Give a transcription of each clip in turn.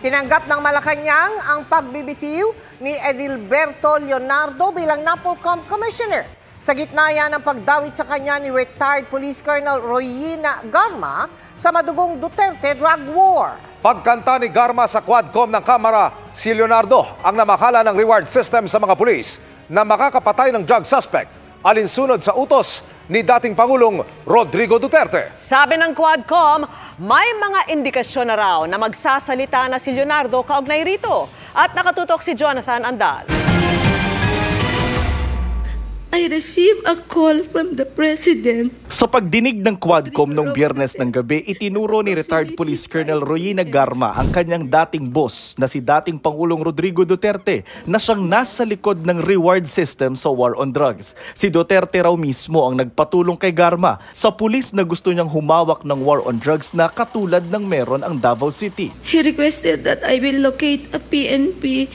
Tinanggap ng Malacanang ang pagbibitiw ni Edilberto Leonardo bilang NAPOLCOM Commissioner. Sa gitna yan ng pagdawit sa kanya ni retired Police Colonel Royina Garma sa madugong Duterte drug war. Pagkanta ni Garma sa Quadcom ng Kamara, si Leonardo ang namakala ng reward system sa mga pulis na makakapatay ng drug suspect alinsunod sa utos ni dating Pangulong Rodrigo Duterte. Sabi ng Quadcom, may mga indikasyon na raw na magsasalita na si Leonardo kaugnay rito. At nakatutok si Jonathan Andal. I received a call from the President. Sa pagdinig ng Quadcom noong Biyernes ng gabi, itinuro ni retired Police Colonel Royina Garma ang kanyang dating boss na si dating Pangulong Rodrigo Duterte na siyang nasa likod ng reward system sa war on drugs. Si Duterte raw mismo ang nagpatulong kay Garma sa pulis na gusto niyang humawak ng war on drugs na katulad ng meron ang Davao City. He requested that I will locate a PNP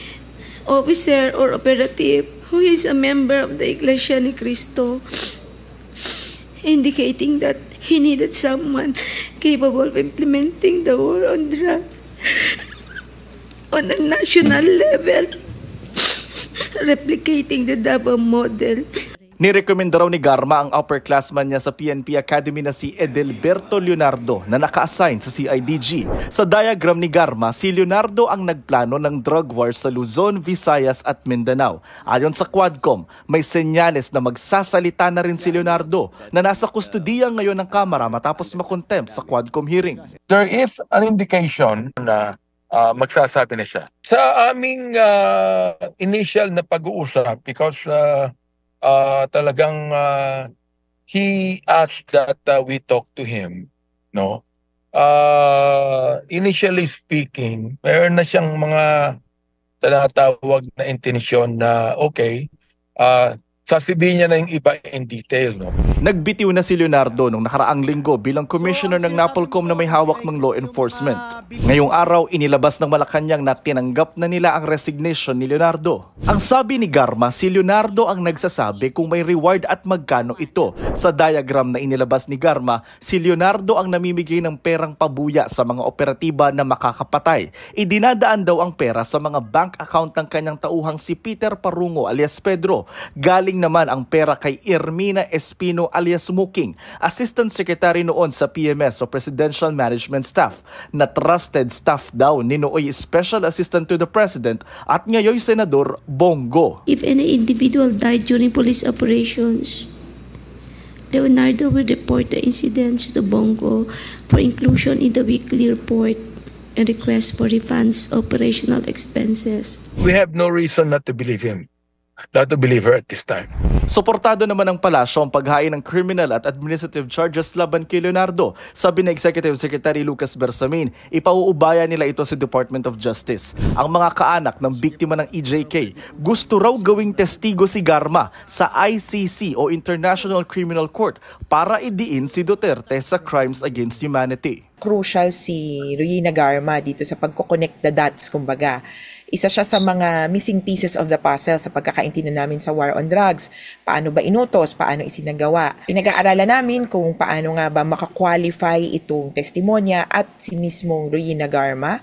officer or operative who is a member of the Iglesia ni Cristo, indicating that he needed someone capable of implementing the war on drugs on a national level, replicating the Davao model. Nirekomenda raw ni Garma ang upperclassman niya sa PNP Academy na si Edilberto Leonardo na naka-assign sa CIDG. Sa diagram ni Garma, si Leonardo ang nagplano ng drug war sa Luzon, Visayas at Mindanao. Ayon sa Quadcom, may senyales na magsasalita na rin si Leonardo na nasa kustudiya ngayon ng Kamara matapos makontempt sa Quadcom hearing. There is an indication na magsasabi na siya. Sa aming initial na pag-uusap, because talagang he asked that we talk to him, no? Initially speaking, mayroon na siyang mga tinatawag na intensyon na okay, sasabihin niya na yung iba in detail, no? Nagbitiw na si Leonardo nung nakaraang linggo bilang commissioner ng NAPOLCOM na may hawak ng law enforcement. Ngayong araw, inilabas ng Malacanang na tinanggap na nila ang resignation ni Leonardo. Ang sabi ni Garma, si Leonardo ang nagsasabi kung may reward at magkano ito. Sa diagram na inilabas ni Garma, si Leonardo ang namimigay ng perang pabuya sa mga operatiba na makakapatay. Idinadaan daw ang pera sa mga bank account ng kanyang tauhang si Peter Parungo alias Pedro. Galing naman ang pera kay Ermina Espino alias Muking, Assistant Secretary noon sa PMS o Presidential Management Staff, na trusted staff daw ni nooy Special Assistant to the President at ngayoy Senador Bongo. If any individual died during police operations, Leonardo will report the incidents to Bongo for inclusion in the weekly report and request for refunds operational expenses. We have no reason not to believe him. Not to believe her at this time. Suportado naman ng palasyo ang paghain ng criminal at administrative charges laban kay Leonardo. Sabi ng Executive Secretary Lucas Bersamin, ipauubaya nila ito sa Department of Justice. Ang mga kaanak ng biktima ng EJK gusto raw gawing testigo si Garma sa ICC o International Criminal Court para idiin si Duterte sa crimes against humanity. Crucial si Royina Garma dito sa pagkoconnect the dots, kumbaga. Isa siya sa mga missing pieces of the puzzle sa pagkakaintindihan namin sa war on drugs. Paano ba inutos? Paano isinagawa? Pinag-aaralan namin kung paano nga ba makakwalify itong testimonya at si mismong Royina Garma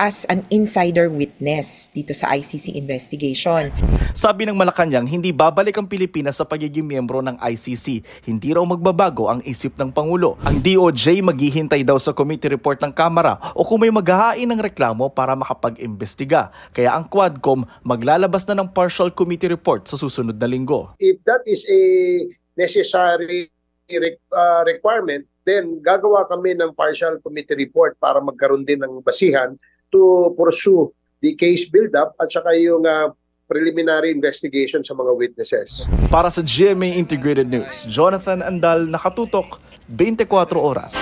as an insider witness dito sa ICC investigation. Sabi ng Malacanang, hindi babalik ang Pilipinas sa pagiging miyembro ng ICC. Hindi raw magbabago ang isip ng Pangulo. Ang DOJ maghihintay daw sa committee report ng Kamara o kung may maghahain ng reklamo para makapag-imbestiga. Kaya ang Quadcom maglalabas na ng partial committee report sa susunod na linggo. If that is a necessary requirement, then gagawa kami ng partial committee report para magkaroon din ng basihan to pursue the case build-up at saka yung preliminary investigation sa mga witnesses. Para sa GMA Integrated News, Jonathan Andal, nakatutok 24 oras.